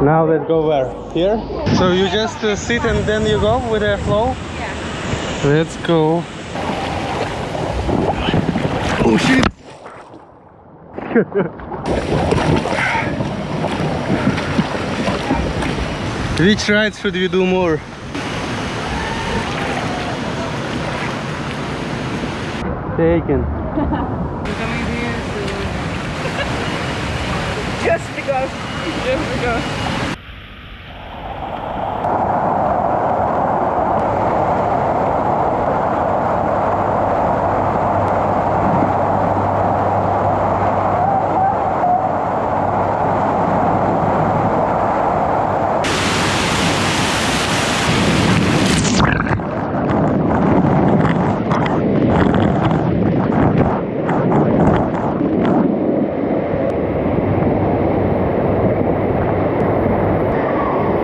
Now let's go where? Here? So you just sit and then you go with the flow? Yeah. Let's go. Oh shit! Which rides should we do more? Taken. Just because.